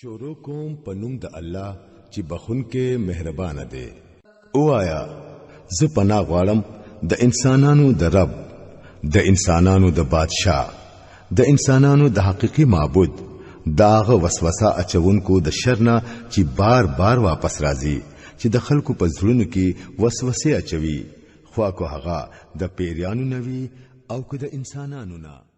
شروع کوم پنوم د الله چې بخون کې مهربان دی. او آیا زه پناه غواړم د انسانانو د رب، د انسانانو د بادشاه، د انسانانو د حقيقي معبود، داغه وسوسه اچونکو د شرنا چې بار بار واپس راځي، چې د خلکو په زړونو کې وسوسه اچوي، خوا کو هغه د پیریانو نوي او کو د انسانانو نه.